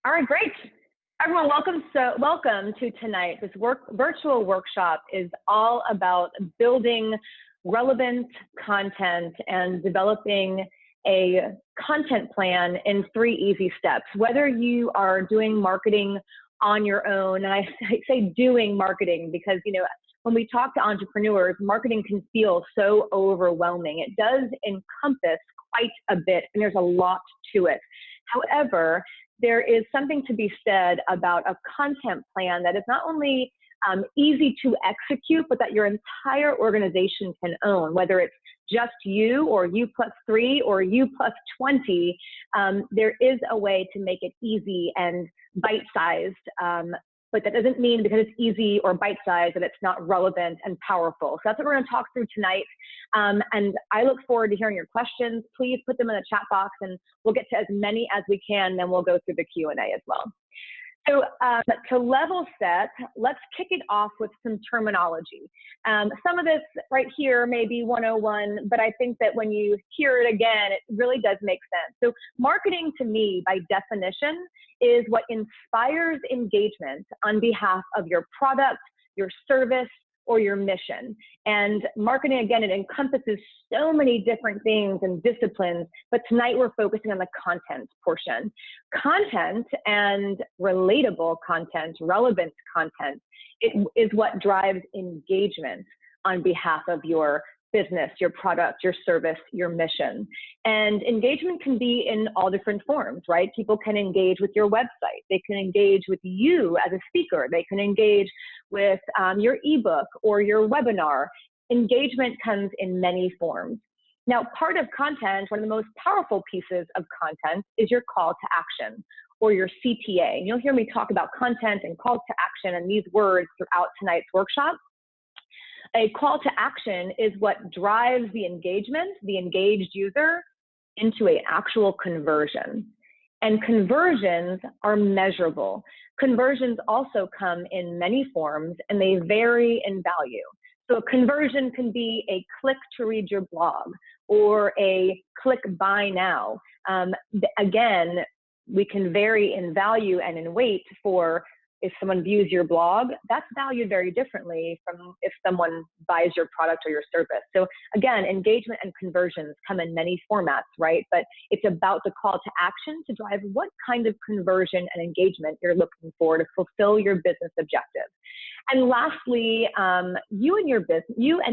All right, great. Everyone, welcome to tonight. This virtual workshop is all about building relevant content and developing a content plan in 3 easy steps. Whether you are doing marketing on your own, and I say doing marketing because, when we talk to entrepreneurs, marketing can feel so overwhelming. It does encompass quite a bit, and there's a lot to it. However, there is something to be said about a content plan that is not only easy to execute, but that your entire organization can own, whether it's just you or you plus 3 or you plus 20. There is a way to make it easy and bite-sized, but that doesn't mean because it's easy or bite-sized that it's not relevant and powerful. So that's what we're going to talk through tonight. And I look forward to hearing your questions. Please put them in the chat box and we'll get to as many as we can, then we'll go through the Q&A as well. So to level set, let's kick it off with some terminology. Some of this right here may be 101, but I think that when you hear it again, it really does make sense. So marketing to me, by definition, is what inspires engagement on behalf of your product, your service, or your mission. And marketing, again, it encompasses so many different things and disciplines, but tonight we're focusing on the content portion. Content and relatable content, relevant content, it is what drives engagement on behalf of your business, your product, your service, your mission. And engagement can be in all different forms, right? People can engage with your website. They can engage with you as a speaker. They can engage with your ebook or your webinar. Engagement comes in many forms. Now, part of content, one of the most powerful pieces of content is your call to action or your CTA. You'll hear me talk about content and calls to action and these words throughout tonight's workshop. A call to action is what drives the engagement, the engaged user, into an actual conversion. And conversions are measurable. Conversions also come in many forms and they vary in value. So a conversion can be a click to read your blog or a click buy now. Again, we can vary in value and in weight for if someone views your blog, that's valued very differently from if someone buys your product or your service. So again, engagement and conversions come in many formats, right? But it's about the call to action to drive what kind of conversion and engagement you're looking for to fulfill your business objectives. And lastly, you and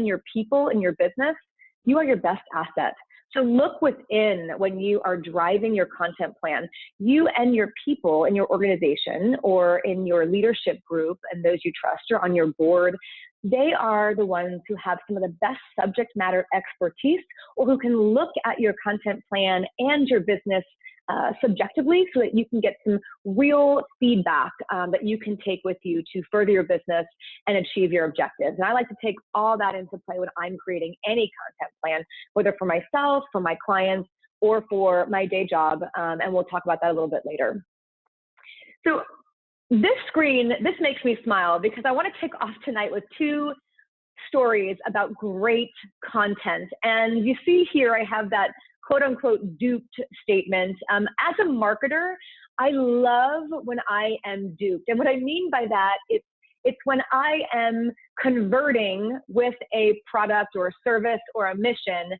your people in your business, you are your best asset. So look within when you are driving your content plan. You and your people in your organization or in your leadership group and those you trust or on your board, they are the ones who have some of the best subject matter expertise or who can look at your content plan and your business subjectively so that you can get some real feedback that you can take with you to further your business and achieve your objectives. And I like to take all that into play when I'm creating any content plan, whether for myself, for my clients, or for my day job. And we'll talk about that a little bit later. So this screen, this makes me smile because I want to kick off tonight with 2 stories about great content. And you see here, I have that quote unquote duped statement. As a marketer, I love when I am duped. And what I mean by that, it's when I am converting with a product or a service or a mission,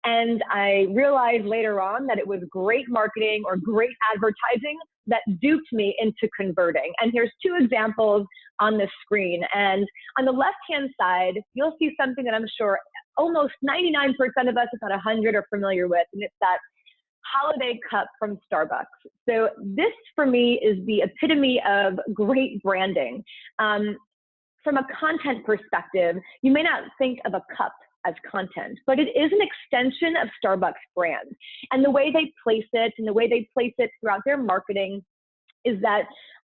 and I realize later on that it was great marketing or great advertising that duped me into converting. And here's 2 examples on the screen. And on the left-hand side, you'll see something that I'm sure almost 99% of us, if not 100, are familiar with, and it's that holiday cup from Starbucks. So this, for me, is the epitome of great branding. From a content perspective, you may not think of a cup as content, but it is an extension of Starbucks brand. And the way they place it and the way they place it throughout their marketing is that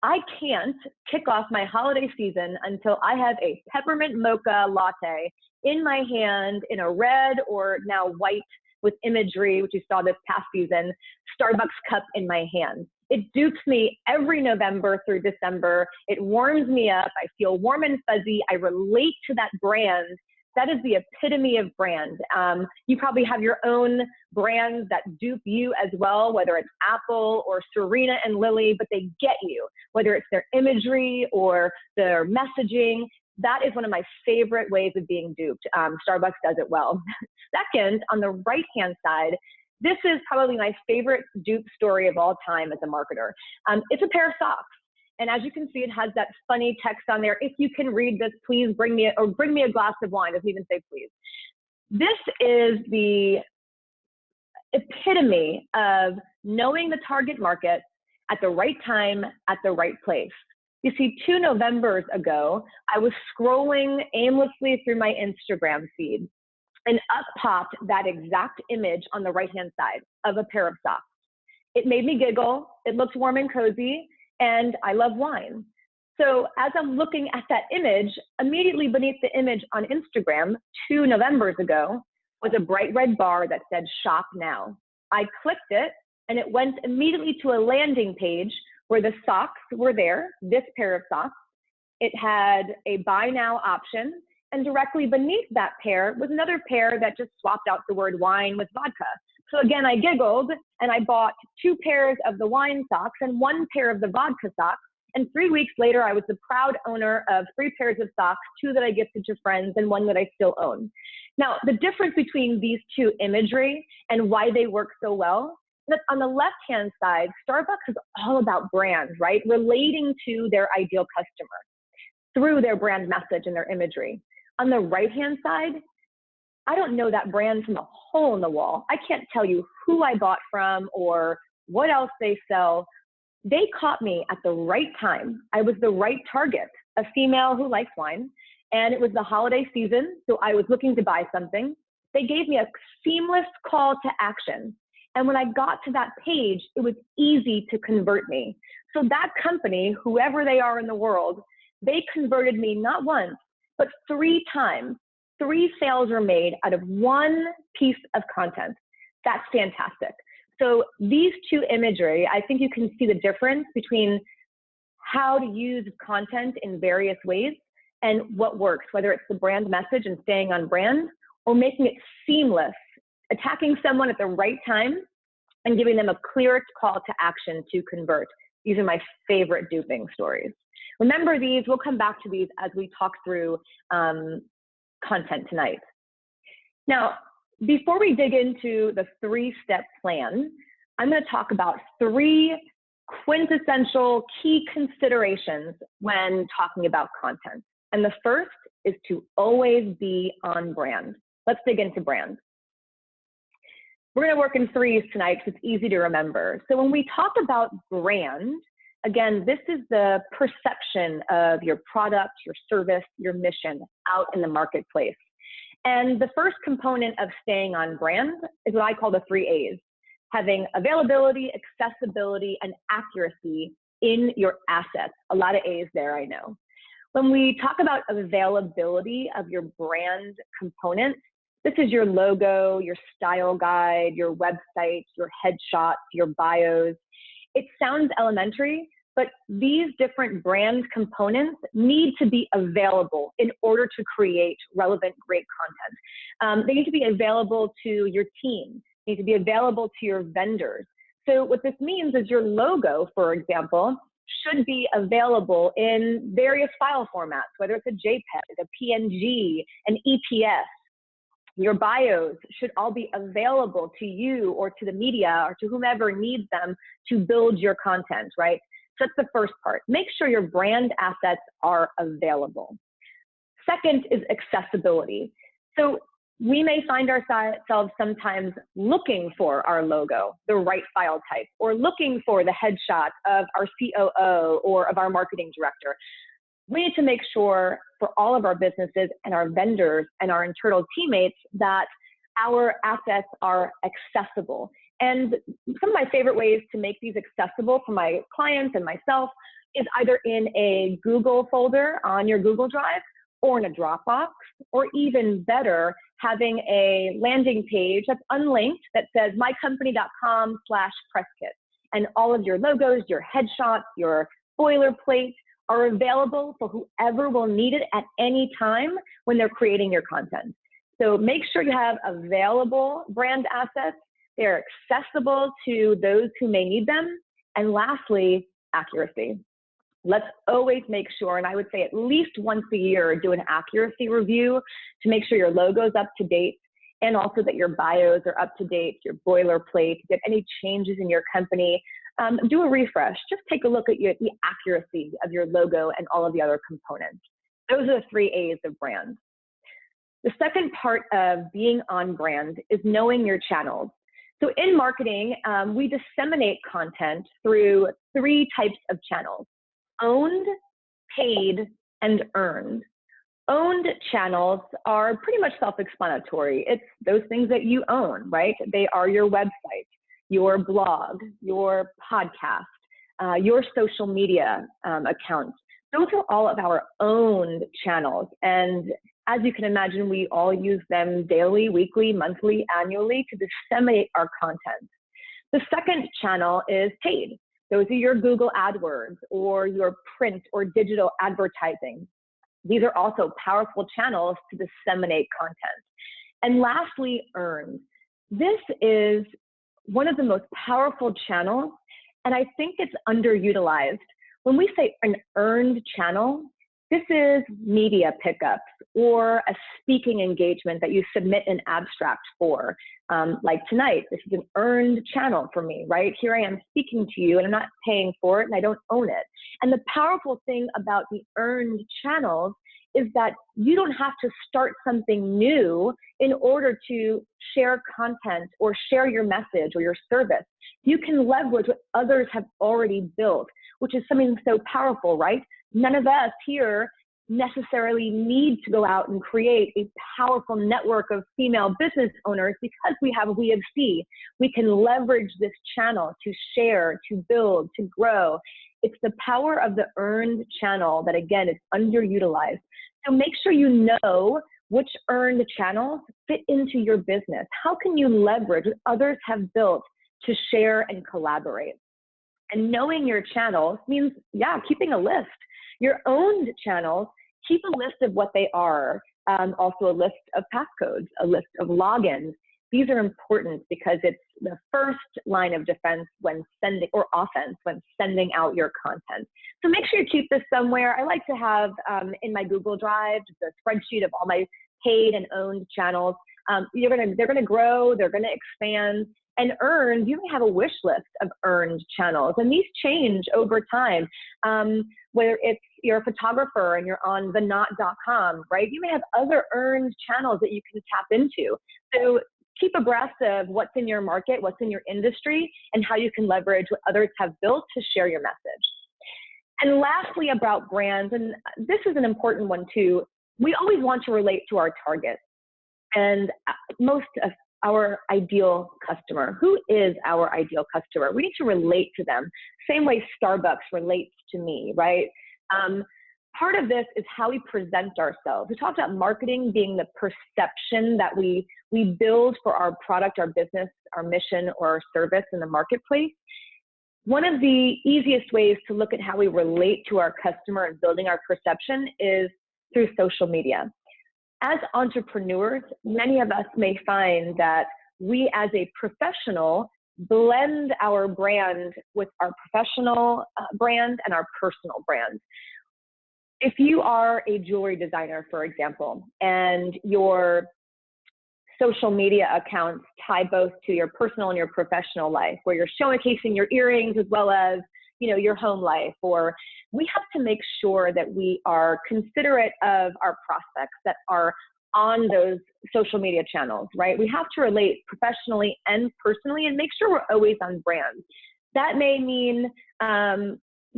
I can't kick off my holiday season until I have a peppermint mocha latte in my hand in a red or now white with imagery, which you saw this past season, Starbucks cup in my hand. It dupes me every November through December. It warms me up. I feel warm and fuzzy. I relate to that brand That is the epitome of brand. You probably have your own brands that dupe you as well, whether it's Apple or Serena and Lily, but they get you, whether it's their imagery or their messaging. That is one of my favorite ways of being duped. Starbucks does it well. Second, on the right-hand side, this is probably my favorite dupe story of all time as a marketer. It's a pair of socks. And as you can see, it has that funny text on there. If you can read this, please bring me a glass of wine. It doesn't even say please. This is the epitome of knowing the target market at the right time, at the right place. You see, 2 Novembers ago, I was scrolling aimlessly through my Instagram feed, and up popped that exact image on the right-hand side of a pair of socks. It made me giggle. It looked warm and cozy, and I love wine. So as I'm looking at that image, immediately beneath the image on Instagram 2 Novembers ago was a bright red bar that said shop now. I clicked it, and it went immediately to a landing page where the socks were there, this pair of socks. It had a buy now option, and directly beneath that pair was another pair that just swapped out the word wine with vodka. So again, I giggled, and I bought 2 pairs of the wine socks and 1 pair of the vodka socks. And 3 weeks later, I was the proud owner of 3 pairs of socks, 2 that I gifted to friends and 1 that I still own. Now, the difference between these 2 imagery and why they work so well, that on the left-hand side, Starbucks is all about brand, right? Relating to their ideal customer through their brand message and their imagery. On the right-hand side, I don't know that brand from a hole in the wall. I can't tell you who I bought from or what else they sell. They caught me at the right time. I was the right target, a female who likes wine, and it was the holiday season, so I was looking to buy something. They gave me a seamless call to action. And when I got to that page, it was easy to convert me. So that company, whoever they are in the world, they converted me not once, but 3 times. 3 sales were made out of 1 piece of content. That's fantastic. So these 2 imagery, I think you can see the difference between how to use content in various ways and what works, whether it's the brand message and staying on brand or making it seamless, attacking someone at the right time and giving them a clear call to action to convert. These are my favorite duping stories. Remember these, we'll come back to these as we talk through content tonight. Now, before we dig into the 3-step plan, I'm going to talk about 3 quintessential key considerations when talking about content. And the first is to always be on brand. Let's dig into brand. We're going to work in 3s tonight because it's easy to remember. So when we talk about brand, again, this is the perception of your product, your service, your mission out in the marketplace. And the first component of staying on brand is what I call the 3 A's, having availability, accessibility, and accuracy in your assets. A lot of A's there, I know. When we talk about availability of your brand components, this is your logo, your style guide, your website, your headshots, your bios. It sounds elementary, but these different brand components need to be available in order to create relevant, great content. They need to be available to your team. They need to be available to your vendors. So what this means is your logo, for example, should be available in various file formats, whether it's a JPEG, a PNG, an EPS. Your bios should all be available to you or to the media or to whomever needs them to build your content, right? So that's the first part. Make sure your brand assets are available. Second is accessibility. So we may find ourselves sometimes looking for our logo, the right file type, or looking for the headshot of our COO or of our marketing director. We need to make sure for all of our businesses and our vendors and our internal teammates that our assets are accessible. And some of my favorite ways to make these accessible for my clients and myself is either in a Google folder on your Google Drive or in a Dropbox, or even better, having a landing page that's unlinked that says mycompany.com/presskit. And all of your logos, your headshots, your boilerplate are available for whoever will need it at any time when they're creating your content. So make sure you have available brand assets. They're accessible to those who may need them. And lastly, accuracy. Let's always make sure, and I would say at least once a year, do an accuracy review to make sure your logo is up to date, and also that your bios are up to date, your boilerplate, get any changes in your company. Do a refresh. Just take a look at the accuracy of your logo and all of the other components. Those are the 3 A's of brand. The second part of being on brand is knowing your channels. So in marketing, we disseminate content through 3 types of channels: owned, paid, and earned. Owned channels are pretty much self-explanatory. It's those things that you own, right? They are your website, your blog, your podcast, your social media accounts. Those are all of our owned channels. And as you can imagine, we all use them daily, weekly, monthly, annually to disseminate our content. The second channel is paid. Those are your Google AdWords or your print or digital advertising. These are also powerful channels to disseminate content. And lastly, earned. This is one of the most powerful channels, and I think it's underutilized. When we say an earned channel, this is media pickups or a speaking engagement that you submit an abstract for. Like tonight, this is an earned channel for me, right? Here I am speaking to you and I'm not paying for it and I don't own it. And the powerful thing about the earned channels is that you don't have to start something new in order to share content or share your message or your service. You can leverage what others have already built, which is something so powerful, right? None of us here necessarily need to go out and create a powerful network of female business owners because we have We of C. We can leverage this channel to share, to build, to grow. It's the power of the earned channel that, again, is underutilized. So make sure you know which earned channels fit into your business. How can you leverage what others have built to share and collaborate? And knowing your channels means, yeah, keeping a list. Your owned channels, keep a list of what they are. Also a list of passcodes, a list of logins. These are important because it's the first line of defense when sending, or offense when sending out your content. So make sure you keep this somewhere. I like to have in my Google Drive just a spreadsheet of all my paid and owned channels. They're gonna grow, they're gonna expand. And earned, you may have a wish list of earned channels, and these change over time. Whether it's you're a photographer and you're on theknot.com, right? You may have other earned channels that you can tap into. So keep abreast of what's in your market, what's in your industry, and how you can leverage what others have built to share your message. And lastly, about brands, and this is an important one too, we always want to relate to our target. And most of our ideal customer. Who is our ideal customer? We need to relate to them. Same way Starbucks relates to me, right? Part of this is how we present ourselves. We talked about marketing being the perception that we build for our product, our business, our mission, or our service in the marketplace. One of the easiest ways to look at how we relate to our customer and building our perception is through social media. As entrepreneurs, many of us may find that we as a professional blend our brand with our professional brand and our personal brand. If you are a jewelry designer, for example, and your social media accounts tie both to your personal and your professional life, where you're showcasing your earrings as well as, you know, your home life, or we have to make sure that we are considerate of our prospects that are on those social media channels, right? We have to relate professionally and personally and make sure we're always on brand. That may mean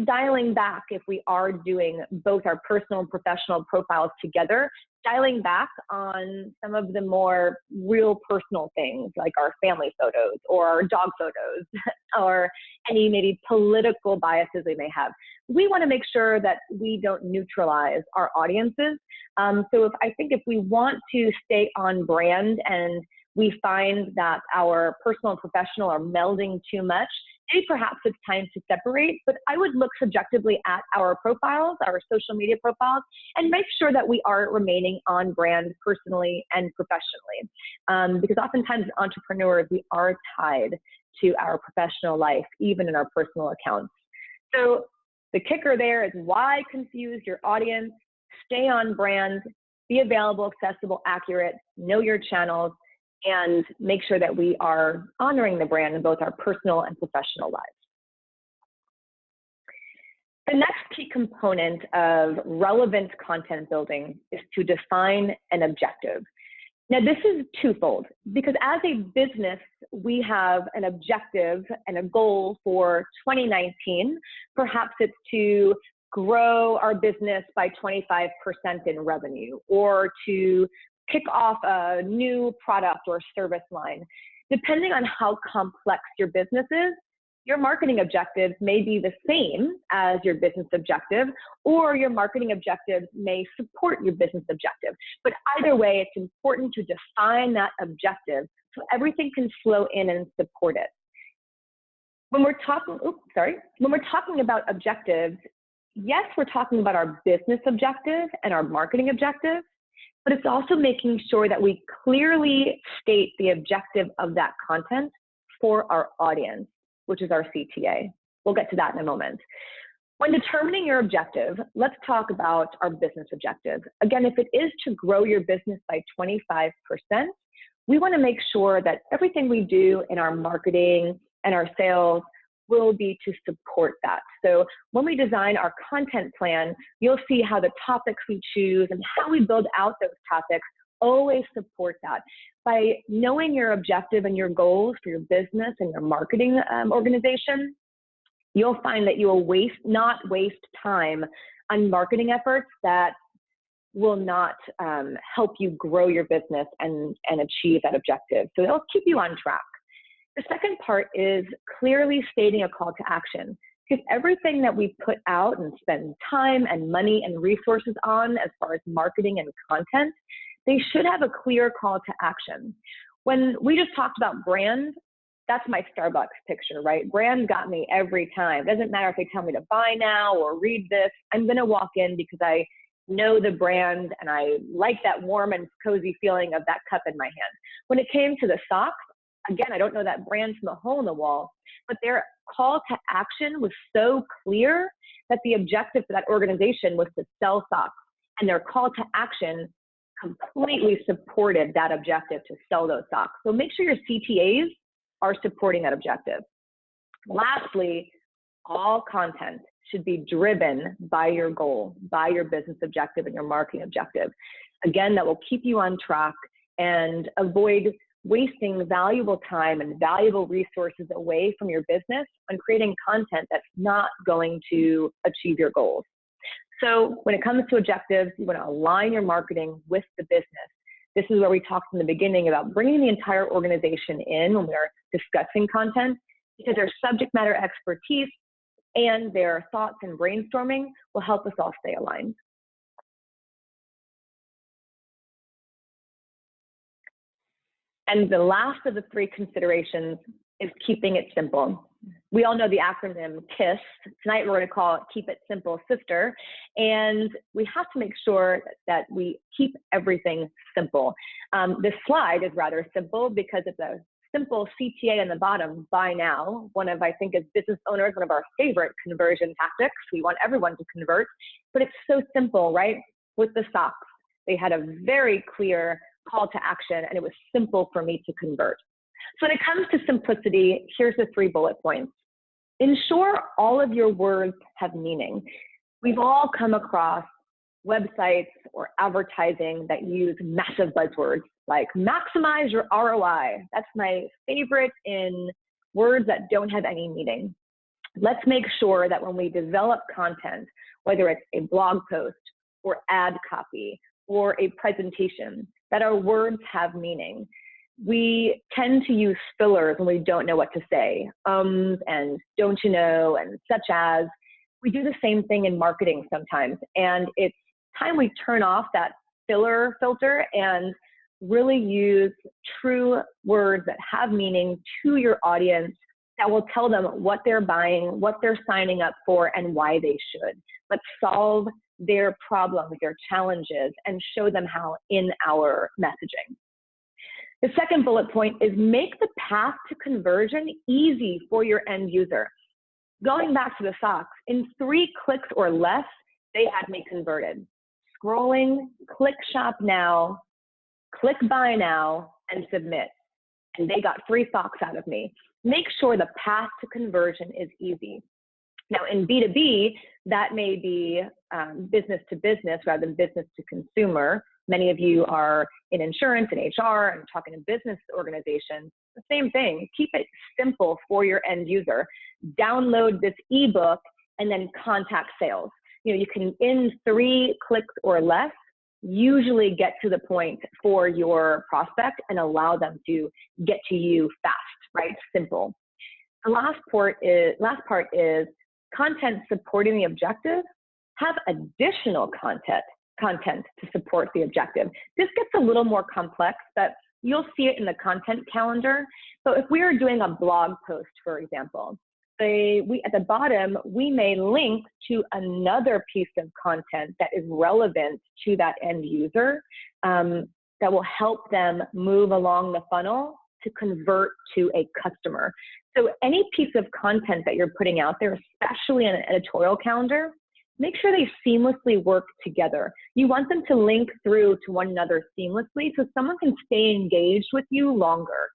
dialing back if we are doing both our personal and professional profiles together, dialing back on some of the more real personal things like our family photos or our dog photos or any maybe political biases we may have. We want to make sure that we don't neutralize our audiences. So I think if we want to stay on brand and we find that our personal and professional are melding too much, maybe perhaps it's time to separate, but I would look subjectively at our profiles, our social media profiles, and make sure that we are remaining on brand personally and professionally. Because oftentimes as entrepreneurs, we are tied to our professional life, even in our personal accounts. So the kicker there is, why confuse your audience? Stay on brand, be available, accessible, accurate, know your channels, and make sure that we are honoring the brand in both our personal and professional lives. The next key component of relevant content building is to define an objective. Now, this is twofold, because as a business, we have an objective and a goal for 2019. Perhaps it's to grow our business by 25% in revenue, or to kick off a new product or service line. Depending on how complex your business is, your marketing objectives may be the same as your business objective, or your marketing objectives may support your business objective. But either way, it's important to define that objective so everything can flow in and support it. When we're talking, when we're talking about objectives, yes, we're talking about our business objective and our marketing objective, but it's also making sure that we clearly state the objective of that content for our audience, which is our CTA. We'll get to that in a moment. When determining your objective, let's talk about our business objective. Again, if it is to grow your business by 25%, we want to make sure that everything we do in our marketing and our sales will be to support that. So when we design our content plan, you'll see how the topics we choose and how we build out those topics always support that. By knowing your objective and your goals for your business and your marketing organization, you'll find that you will not waste time on marketing efforts that will not help you grow your business and achieve that objective. So it'll keep you on track. The second part is clearly stating a call to action, because everything that we put out and spend time and money and resources on as far as marketing and content, they should have a clear call to action. When we just talked about brand, that's my Starbucks picture, right? Brand got me every time. It doesn't matter if they tell me to buy now or read this. I'm going to walk in because I know the brand and I like that warm and cozy feeling of that cup in my hand. When it came to the socks, again, I don't know that brand from a hole in the wall, but their call to action was so clear that the objective for that organization was to sell socks, and their call to action completely supported that objective to sell those socks. So make sure your CTAs are supporting that objective. Lastly, all content should be driven by your goal, by your business objective and your marketing objective. Again, that will keep you on track and avoid wasting valuable time and valuable resources away from your business on creating content that's not going to achieve your goals. So when it comes to objectives, you want to align your marketing with the business. This is where we talked in the beginning about bringing the entire organization in when we are discussing content, because their subject matter expertise and their thoughts and brainstorming will help us all stay aligned. And the last of the three considerations is keeping it simple. We all know the acronym KISS. Tonight we're going to call it Keep It Simple, Sister. And we have to make sure that we keep everything simple. This slide is rather simple because it's a simple CTA on the bottom, buy now. One of, I think, as business owners, one of our favorite conversion tactics. We want everyone to convert, but it's so simple, right? With the socks, they had a very clear call to action, and it was simple for me to convert. So when it comes to simplicity, here's the 3 bullet points. Ensure all of your words have meaning. We've all come across websites or advertising that use massive buzzwords like maximize your ROI. That's my favorite in words that don't have any meaning. Let's make sure that when we develop content, whether it's a blog post or ad copy or a presentation, that our words have meaning. We tend to use fillers when we don't know what to say, and don't you know, and such as. We do the same thing in marketing sometimes, and it's time we turn off that filler filter and really use true words that have meaning to your audience that will tell them what they're buying, what they're signing up for, and why they should. Let's solve their problems, their challenges, and show them how in our messaging. The second bullet point is make the path to conversion easy for your end user. Going back to the socks, in 3 clicks or less, they had me converted. Scrolling, click shop now, click buy now, and submit. And they got 3 socks out of me. Make sure the path to conversion is easy. Now in B2B, that may be business to business rather than business to consumer. Many of you are in insurance and HR and talking to business organizations. The same thing, keep it simple for your end user. Download this ebook and then contact sales. You can, in 3 clicks or less, usually get to the point for your prospect and allow them to get to you fast, right? Simple. The last part is content supporting the objective. Have additional content to support the objective. This gets a little more complex, but you'll see it in the content calendar. So if we are doing a blog post, for example, at the bottom, we may link to another piece of content that is relevant to that end user that will help them move along the funnel to convert to a customer. So any piece of content that you're putting out there, especially in an editorial calendar, make sure they seamlessly work together. You want them to link through to one another seamlessly so someone can stay engaged with you longer.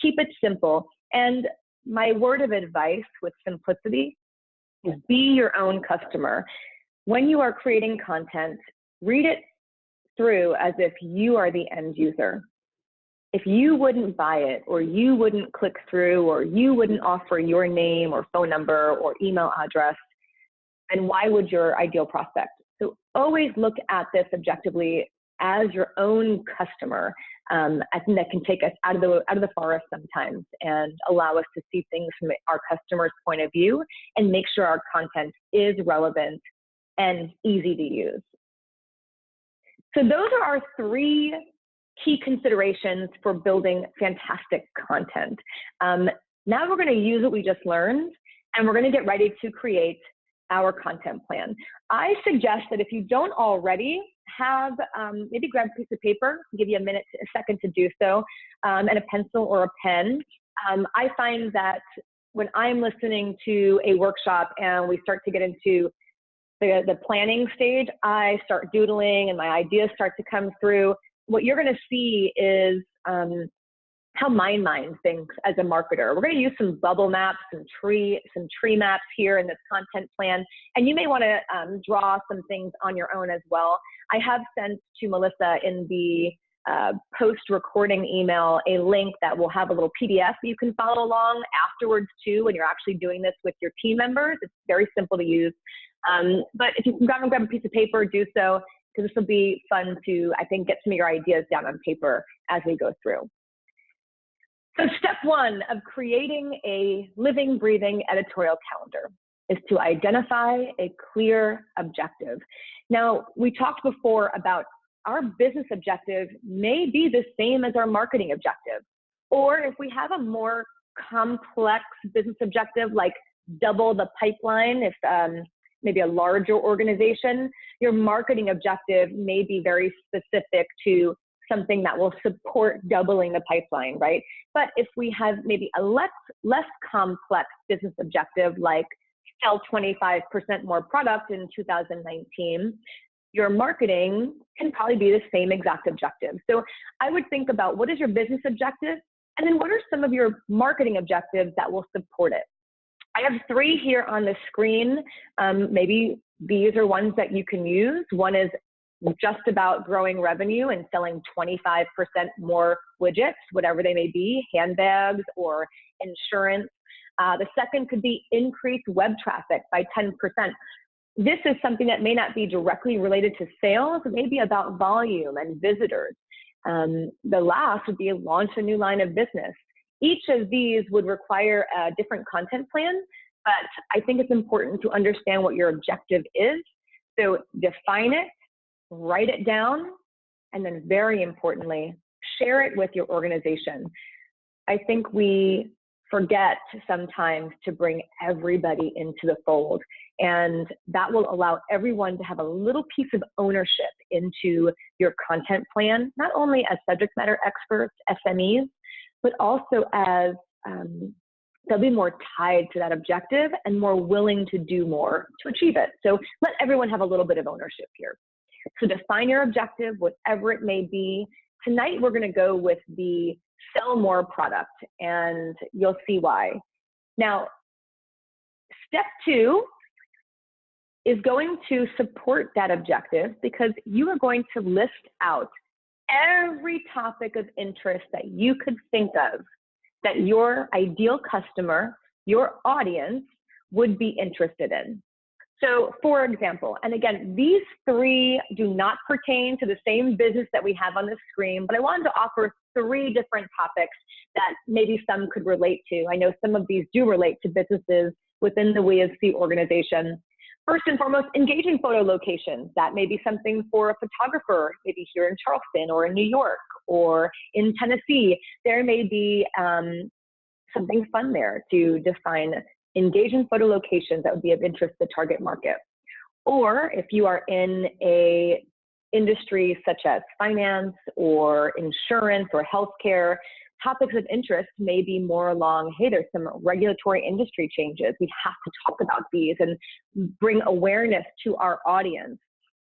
Keep it simple. And my word of advice with simplicity is be your own customer. When you are creating content, read it through as if you are the end user. If you wouldn't buy it, or you wouldn't click through, or you wouldn't offer your name or phone number or email address, then why would your ideal prospect? So always look at this objectively as your own customer. I think that can take us out of the forest sometimes and allow us to see things from our customer's point of view and make sure our content is relevant and easy to use. So those are our 3 key considerations for building fantastic content. Now we're going to use what we just learned, and we're going to get ready to create our content plan. I suggest that if you don't already have, maybe grab a piece of paper, give you a second to do so, and a pencil or a pen. I find that when I'm listening to a workshop and we start to get into the planning stage, I start doodling and my ideas start to come through. What you're going to see is how my mind thinks as a marketer. We're going to use some bubble maps, some tree maps here in this content plan, and you may want to draw some things on your own as well. I have sent to Melissa in the post-recording email a link that will have a little PDF that you can follow along afterwards too when you're actually doing this with your team members. It's very simple to use. But if you can grab a piece of paper, do so, because this will be fun to, I think, get some of your ideas down on paper as we go through. So step 1 of creating a living, breathing editorial calendar is to identify a clear objective. Now, we talked before about our business objective may be the same as our marketing objective. Or if we have a more complex business objective, like double the pipeline, if maybe a larger organization, your marketing objective may be very specific to something that will support doubling the pipeline, right? But if we have maybe a less complex business objective, like sell 25% more product in 2019, your marketing can probably be the same exact objective. So I would think about what is your business objective, and then what are some of your marketing objectives that will support it. I have 3 here on the screen. Maybe these are ones that you can use. One is just about growing revenue and selling 25% more widgets, whatever they may be, handbags or insurance. The second could be increase web traffic by 10%. This is something that may not be directly related to sales, it may be about volume and visitors. The last would be launch a new line of business. Each of these would require a different content plan, but I think it's important to understand what your objective is. So define it, write it down, and then very importantly, share it with your organization. I think we forget sometimes to bring everybody into the fold. And that will allow everyone to have a little piece of ownership into your content plan, not only as subject matter experts, SMEs, but also as they'll be more tied to that objective and more willing to do more to achieve it. So let everyone have a little bit of ownership here. So define your objective, whatever it may be. Tonight, we're going to go with the sell more product, and you'll see why. Now, step 2 is going to support that objective, because you are going to list out every topic of interest that you could think of that your ideal customer, your audience, would be interested in. So for example, and again, these 3 do not pertain to the same business that we have on the screen, but I wanted to offer 3 different topics that maybe some could relate to. I know some of these do relate to businesses within the We as C organization. First and foremost, engaging photo locations. That may be something for a photographer, maybe here in Charleston or in New York or in Tennessee. There may be something fun there to define engaging photo locations that would be of interest to the target market. Or if you are in a industry such as finance or insurance or healthcare, topics of interest may be more along, hey, there's some regulatory industry changes. We have to talk about these and bring awareness to our audience.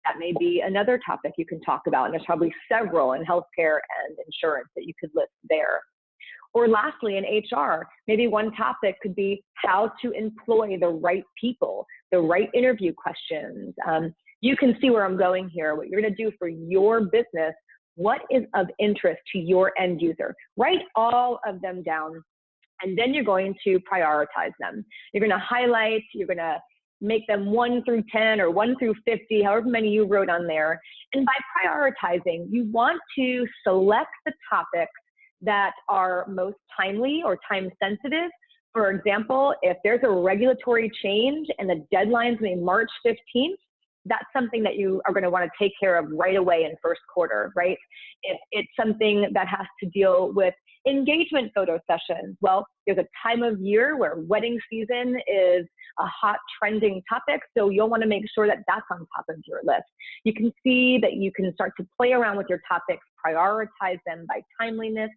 That may be another topic you can talk about, and there's probably several in healthcare and insurance that you could list there. Or lastly, in HR, maybe one topic could be how to employ the right people, the right interview questions. You can see where I'm going here, what you're going to do for your business. What is of interest to your end user? Write all of them down, and then you're going to prioritize them. You're going to highlight, you're going to make them 1 through 10 or 1 through 50, however many you wrote on there. And by prioritizing, you want to select the topics that are most timely or time sensitive. For example, if there's a regulatory change and the deadline's in March 15th, that's something that you are going to want to take care of right away in first quarter, right? If it's something that has to deal with engagement photo sessions, well, there's a time of year where wedding season is a hot trending topic, so you'll want to make sure that that's on top of your list. You can see that you can start to play around with your topics, prioritize them by timeliness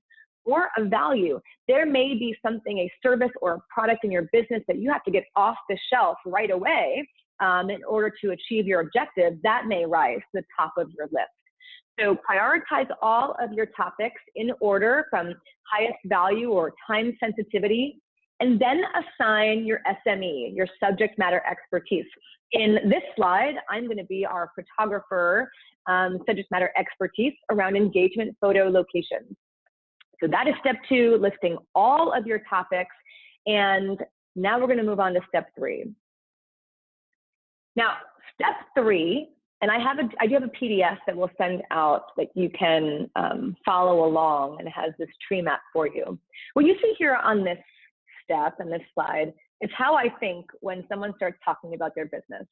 or a value. There may be something, a service or a product in your business that you have to get off the shelf right away in order to achieve your objective. That may rise to the top of your list. So prioritize all of your topics in order from highest value or time sensitivity, and then assign your SME, your subject matter expertise. In this slide, I'm going to be our photographer subject matter expertise around engagement photo locations. So that is step 2, listing all of your topics. And now we're going to move on to step 3. Now, step 3, and I do have a PDF that we'll send out that you can follow along, and it has this tree map for you. What you see here on this step and this slide is how I think when someone starts talking about their business.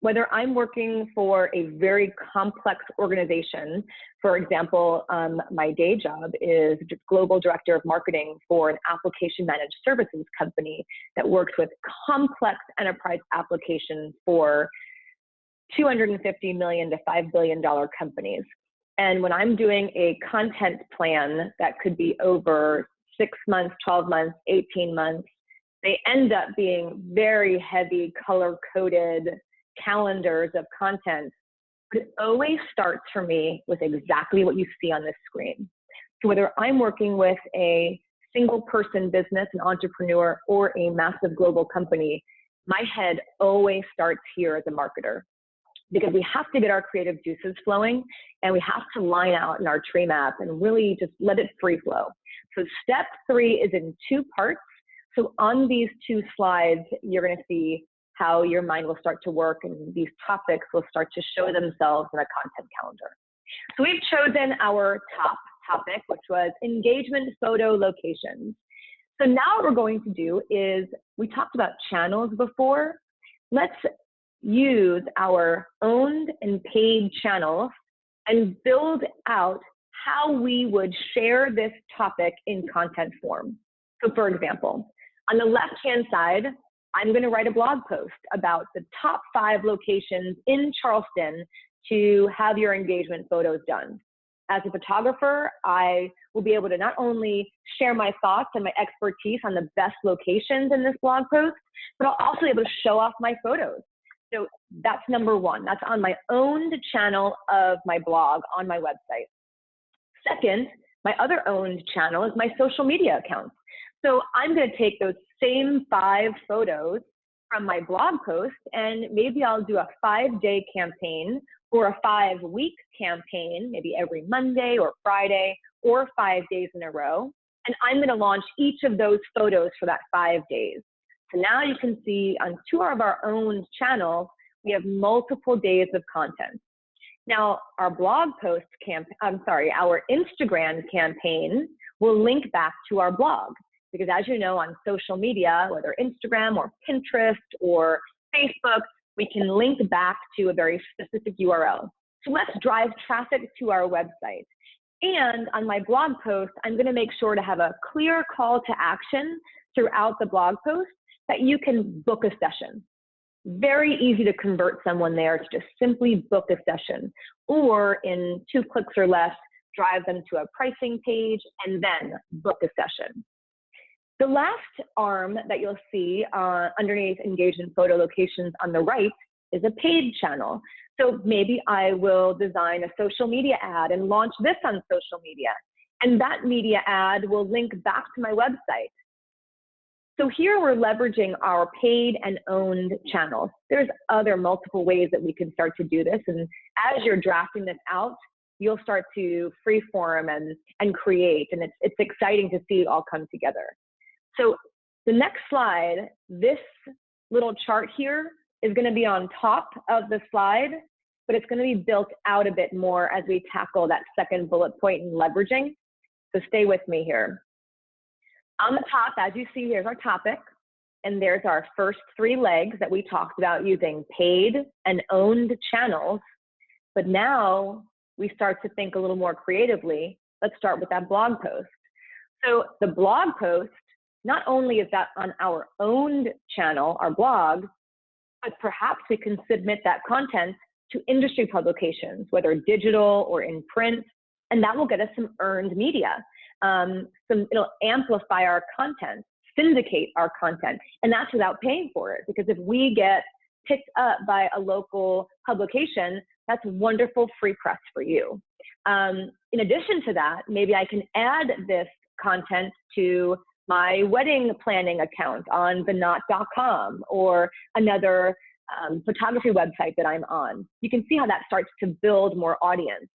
Whether I'm working for a very complex organization, for example, my day job is Global Director of Marketing for an application managed services company that works with complex enterprise applications for $250 million to $5 billion companies. And when I'm doing a content plan that could be over 6 months, 12 months, 18 months, they end up being very heavy, color-coded calendars of content, but it always starts for me with exactly what you see on this screen. So whether I'm working with a single person business, an entrepreneur, or a massive global company, my head always starts here as a marketer, because we have to get our creative juices flowing, and we have to line out in our tree map and really just let it free flow. So step 3 is in 2 parts. So on these 2 slides, you're going to see how your mind will start to work, and these topics will start to show themselves in a content calendar. So we've chosen our top topic, which was engagement photo locations. So now what we're going to do is, we talked about channels before. Let's use our owned and paid channels and build out how we would share this topic in content form. So for example, on the left-hand side, I'm going to write a blog post about the top 5 locations in Charleston to have your engagement photos done. As a photographer, I will be able to not only share my thoughts and my expertise on the best locations in this blog post, but I'll also be able to show off my photos. So that's number 1. That's on my owned channel of my blog on my website. Second, my other owned channel is my social media accounts. So I'm going to take those same 5 photos from my blog post, and maybe I'll do a 5-day campaign or a 5-week campaign, maybe every Monday or Friday or 5 days in a row. And I'm going to launch each of those photos for that 5 days. So now you can see on 2 of our own channels, we have multiple days of content. Now, our blog post our Instagram campaign will link back to our blog, because as you know, on social media, whether Instagram or Pinterest or Facebook, we can link back to a very specific URL. So let's drive traffic to our website. And on my blog post, I'm going to make sure to have a clear call to action throughout the blog post that you can book a session. Very easy to convert someone there to just simply book a session, or in 2 clicks or less, drive them to a pricing page and then book a session. The last arm that you'll see underneath engagement photo locations on the right is a paid channel. So maybe I will design a social media ad and launch this on social media, and that media ad will link back to my website. So here we're leveraging our paid and owned channels. There's other multiple ways that we can start to do this, and as you're drafting this out, you'll start to freeform and create, and it's exciting to see it all come together. So the next slide, this little chart here is going to be on top of the slide, but it's going to be built out a bit more as we tackle that second bullet point in leveraging. So stay with me here. On the top, as you see, here's our topic, and there's our first 3 legs that we talked about using paid and owned channels. But now we start to think a little more creatively. Let's start with that blog post. So the blog post, not only is that on our owned channel, our blog, but perhaps we can submit that content to industry publications, whether digital or in print, and that will get us some earned media. It'll amplify our content, syndicate our content, and that's without paying for it, because if we get picked up by a local publication, that's wonderful free press for you. In addition to that, maybe I can add this content to my wedding planning account on theknot.com or another photography website that I'm on. You can see how that starts to build more audience.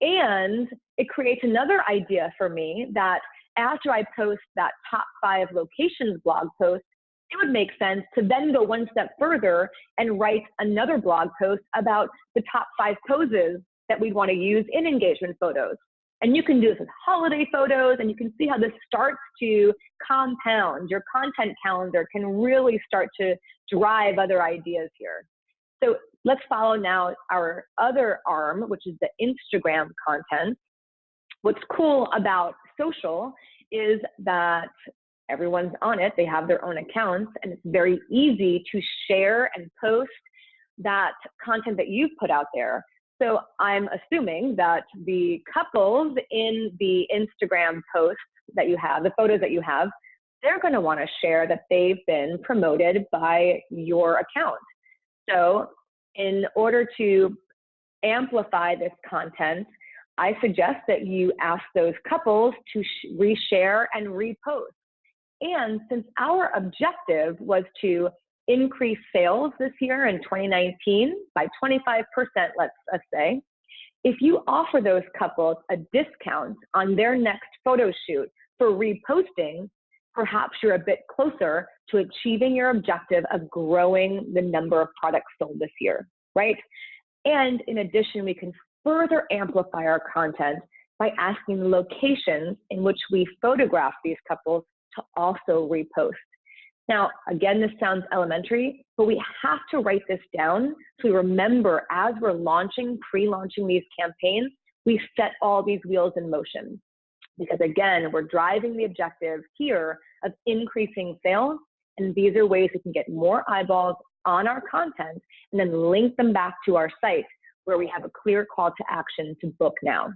And it creates another idea for me that after I post that top 5 locations blog post, it would make sense to then go one step further and write another blog post about the top 5 poses that we want to use in engagement photos. And you can do this with holiday photos, and you can see how this starts to compound. Your content calendar can really start to drive other ideas here. So let's follow now our other arm, which is the Instagram content. What's cool about social is that everyone's on it. They have their own accounts, and it's very easy to share and post that content that you've put out there. So I'm assuming that the couples in the Instagram posts that you have, the photos that you have, they're going to want to share that they've been promoted by your account. So in order to amplify this content, I suggest that you ask those couples to reshare and repost. And since our objective was to increase sales this year in 2019 by 25%, let's say, if you offer those couples a discount on their next photo shoot for reposting, perhaps you're a bit closer to achieving your objective of growing the number of products sold this year, right? And in addition, we can further amplify our content by asking the locations in which we photograph these couples to also repost. Now, again, this sounds elementary, but we have to write this down so we remember as we're launching, pre-launching these campaigns, we set all these wheels in motion. Because again, we're driving the objective here of increasing sales. And these are ways we can get more eyeballs on our content and then link them back to our site where we have a clear call to action to book now.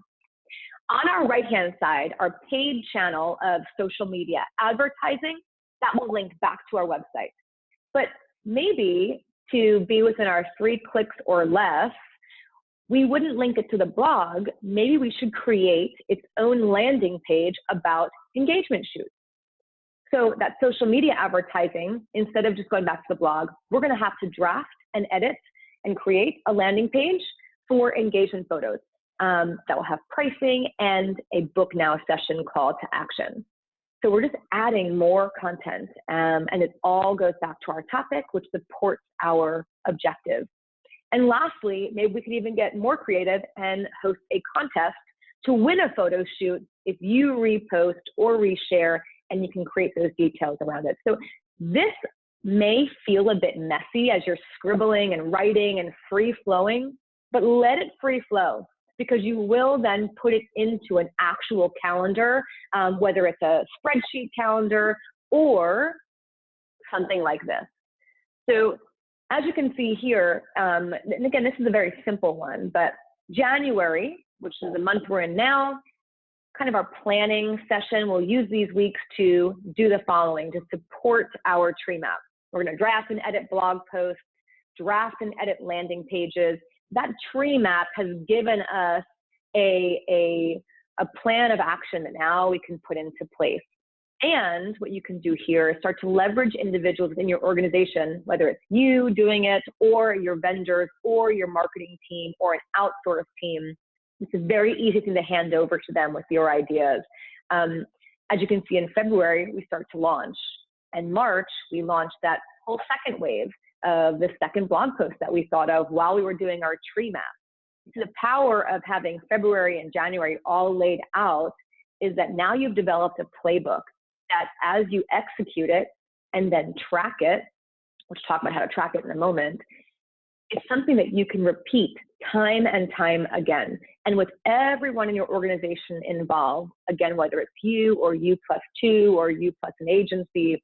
On our right-hand side, our paid channel of social media advertising, that will link back to our website. But maybe to be within our 3 clicks or less, we wouldn't link it to the blog. Maybe we should create its own landing page about engagement shoots. So that social media advertising, instead of just going back to the blog, we're going to have to draft and edit and create a landing page for engagement photos that will have pricing and a book now session call to action. So we're just adding more content, and it all goes back to our topic, which supports our objective. And lastly, maybe we could even get more creative and host a contest to win a photo shoot if you repost or reshare, and you can create those details around it. So this may feel a bit messy as you're scribbling and writing and free flowing, but let it free flow, because you will then put it into an actual calendar, whether it's a spreadsheet calendar or something like this. So as you can see here, and again, this is a very simple one, but January, which is the month we're in now, kind of our planning session, we'll use these weeks to do the following to support our tree map. We're going to draft and edit blog posts, draft and edit landing pages. That tree map has given us a plan of action that now we can put into place. And what you can do here is start to leverage individuals within your organization, whether it's you doing it or your vendors or your marketing team or an outsourced team. It's a very easy thing to hand over to them with your ideas. As you can see, in February, we start to launch. In March, we launched that whole second wave of the second blog post that we thought of while we were doing our tree map. The power of having February and January all laid out is that now you've developed a playbook that as you execute it and then track it, we'll talk about how to track it in a moment, it's something that you can repeat time and time again. And with everyone in your organization involved, again, whether it's you or you plus 2 or you plus an agency,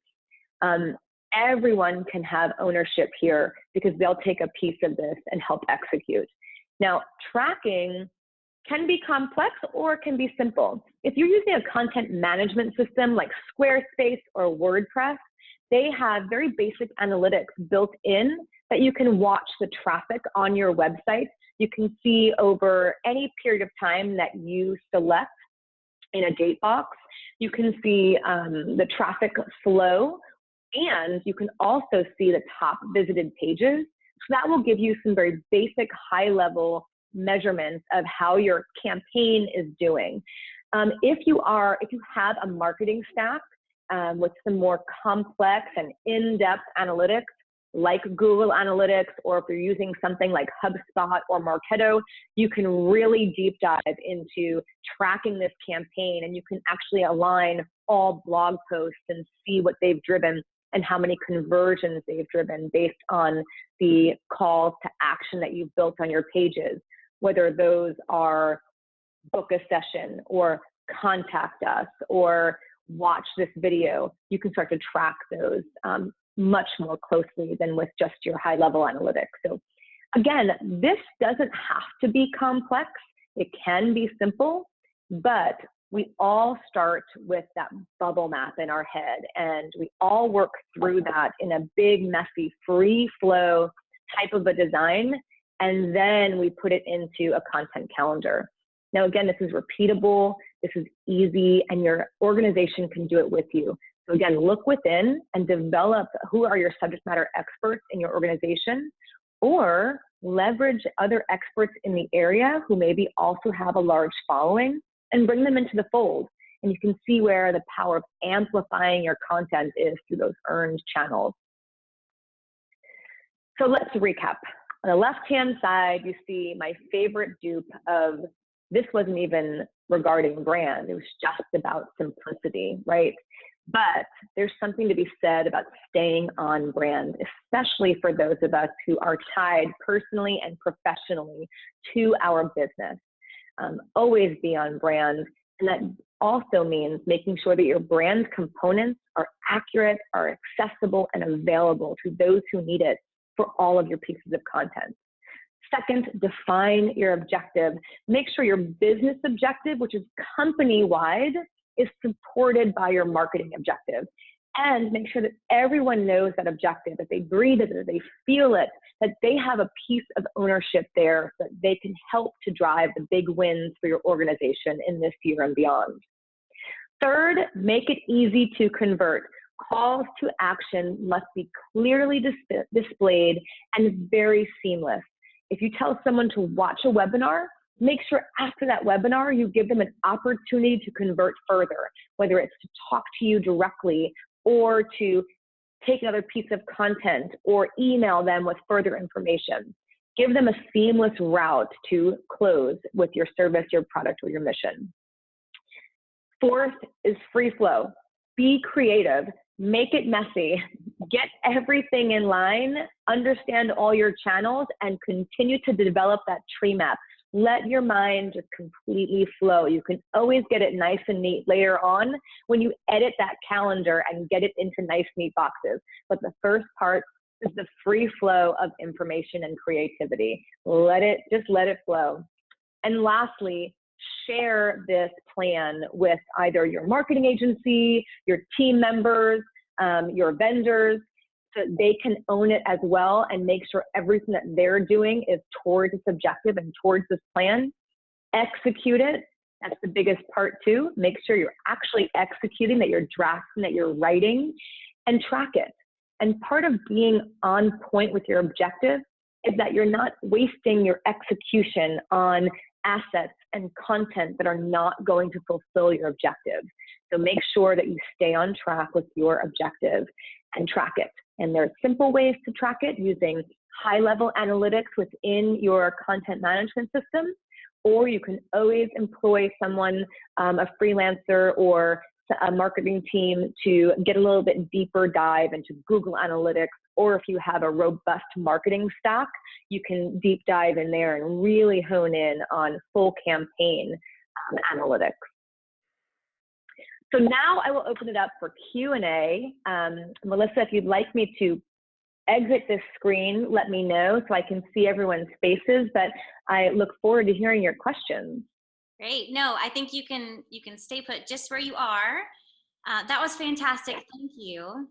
everyone can have ownership here because they'll take a piece of this and help execute. Now, tracking can be complex or it can be simple. If you're using a content management system like Squarespace or WordPress, they have very basic analytics built in that you can watch the traffic on your website. You can see over any period of time that you select in a date box. You can see the traffic flow, and you can also see the top visited pages. So that will give you some very basic high-level measurements of how your campaign is doing. If you have a marketing stack with some more complex and in-depth analytics, like Google Analytics, or if you're using something like HubSpot or Marketo, you can really deep dive into tracking this campaign, and you can actually align all blog posts and see what they've driven and how many conversions they've driven based on the calls to action that you've built on your pages, whether those are book a session or contact us or watch this video. You can start to track those much more closely than with just your high-level analytics. So again, this doesn't have to be complex. It can be simple, but we all start with that bubble map in our head, and we all work through that in a big, messy, free flow type of a design, and then we put it into a content calendar. Now, again, this is repeatable, this is easy, and your organization can do it with you. So again, look within and develop who are your subject matter experts in your organization, or leverage other experts in the area who maybe also have a large following and bring them into the fold. And you can see where the power of amplifying your content is through those earned channels. So let's recap. On the left-hand side, you see my favorite dupe of, this wasn't even regarding brand, it was just about simplicity, right? But there's something to be said about staying on brand, especially for those of us who are tied personally and professionally to our business. Always be on brand. And that also means making sure that your brand components are accurate, are accessible, and available to those who need it for all of your pieces of content. Second, define your objective. Make sure your business objective, which is company-wide, is supported by your marketing objective. And make sure that everyone knows that objective, that they breathe it, that they feel it, that they have a piece of ownership there, so that they can help to drive the big wins for your organization in this year and beyond. Third, make it easy to convert. Calls to action must be clearly displayed and very seamless. If you tell someone to watch a webinar, make sure after that webinar, you give them an opportunity to convert further, whether it's to talk to you directly or to take another piece of content or email them with further information. Give them a seamless route to close with your service, your product, or your mission. Fourth is free flow. Be creative, make it messy, get everything in line, understand all your channels, and continue to develop that tree map. Let your mind just completely flow. You can always get it nice and neat later on when you edit that calendar and get it into nice, neat boxes. But the first part is the free flow of information and creativity. Just let it flow. And lastly, share this plan with either your marketing agency, your team members, your vendors, so they can own it as well and make sure everything that they're doing is towards this objective and towards this plan. Execute it. That's the biggest part too. Make sure you're actually executing, that you're drafting, that you're writing, and track it. And part of being on point with your objective is that you're not wasting your execution on assets and content that are not going to fulfill your objective. So make sure that you stay on track with your objective and track it. And there are simple ways to track it using high-level analytics within your content management system, or you can always employ someone, a freelancer or a marketing team, to get a little bit deeper dive into Google Analytics, or if you have a robust marketing stack, you can deep dive in there and really hone in on full campaign analytics. So now I will open it up for Q&A. Melissa, if you'd like me to exit this screen, let me know so I can see everyone's faces, but I look forward to hearing your questions. Great. No, I think you can stay put just where you are. That was fantastic. Thank you.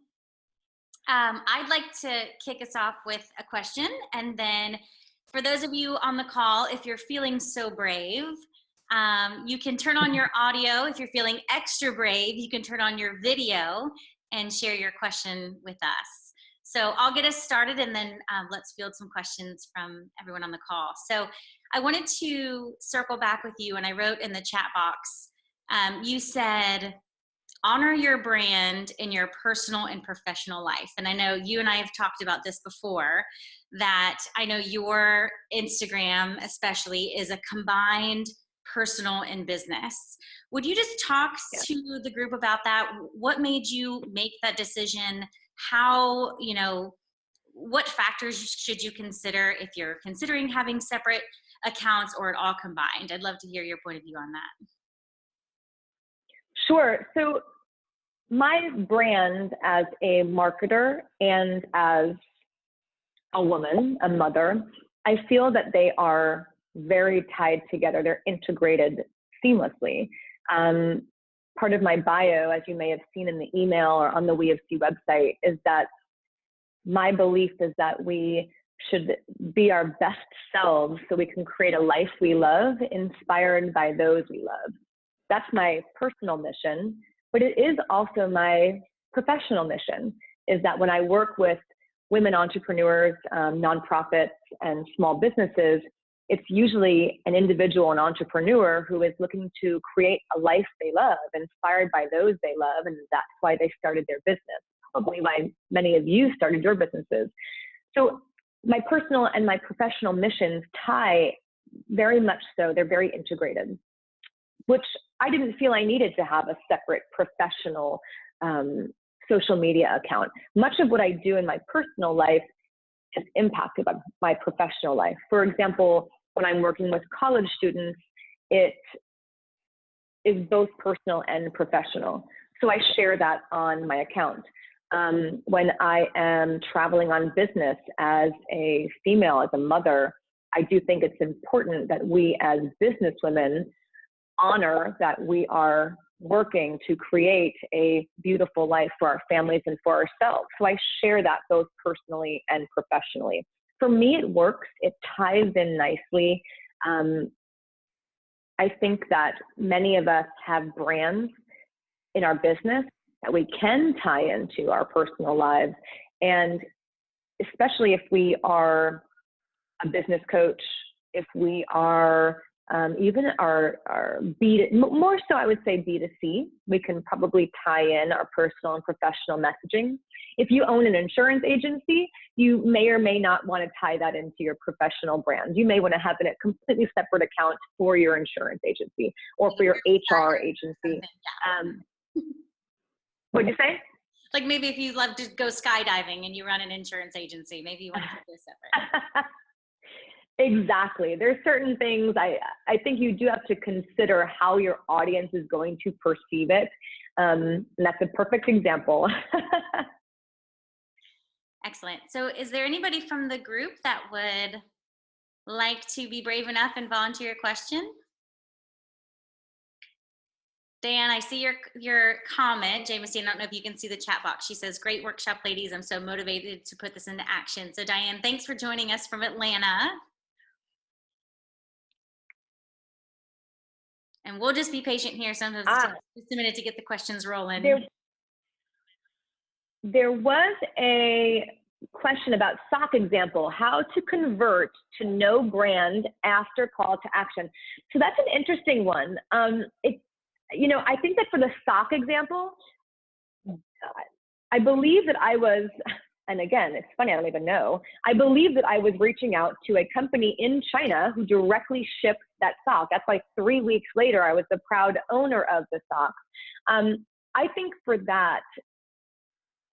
I'd like to kick us off with a question, and then for those of you on the call, if you're feeling so brave, you can turn on your audio. If you're feeling extra brave, you can turn on your video and share your question with us. So I'll get us started, and then let's field some questions from everyone on the call. So I wanted to circle back with you, and I wrote in the chat box, you said, honor your brand in your personal and professional life. And I know you and I have talked about this before, that I know your Instagram especially is a combined personal and business. Would you just talk to the group about that? What made you make that decision? How, what factors should you consider if you're considering having separate accounts or it all combined? I'd love to hear your point of view on that. Sure. So my brand as a marketer and as a woman, a mother, I feel that they are very tied together. They're integrated seamlessly. Part of my bio, as you may have seen in the email or on the We of C website, is that my belief is that we should be our best selves so we can create a life we love, inspired by those we love. That's my personal mission, but it is also my professional mission, is that when I work with women entrepreneurs, nonprofits, and small businesses, it's usually an individual, an entrepreneur who is looking to create a life they love, inspired by those they love, and that's why they started their business. Probably why many of you started your businesses. So my personal and my professional missions tie very much so. They're very integrated, which I didn't feel I needed to have a separate professional social media account. Much of what I do in my personal life is impacted by my professional life. For example, when I'm working with college students, it is both personal and professional. So I share that on my account. When I am traveling on business as a female, as a mother, I do think it's important that we as businesswomen honor that we are working to create a beautiful life for our families and for ourselves. So I share that both personally and professionally. For me, it works. It ties in nicely. I think that many of us have brands in our business that we can tie into our personal lives. And especially if we are a business coach, if we are even our more so I would say B2C, we can probably tie in our personal and professional messaging. If you own an insurance agency, you may or may not want to tie that into your professional brand. You may want to have a completely separate account for your insurance agency or for your HR agency. What'd you say? Like maybe if you love to go skydiving and you run an insurance agency, maybe you want to keep this separate. Exactly. There's certain things I think you do have to consider how your audience is going to perceive it. And that's a perfect example. Excellent. So is there anybody from the group that would like to be brave enough and volunteer a question? Dan, I see your comment. Jamessina, I don't know if you can see the chat box. She says, great workshop, ladies. I'm so motivated to put this into action. So Diane, thanks for joining us from Atlanta. And we'll just be patient here. Sometimes it takes just a minute to get the questions rolling. There was a question about sock example, how to convert to no brand after call to action. So that's an interesting one. I think that for the sock example, I believe that I was, and again, it's funny, I don't even know. I believe that I was reaching out to a company in China who directly shipped that sock. That's why 3 weeks later, I was the proud owner of the sock. I think for that,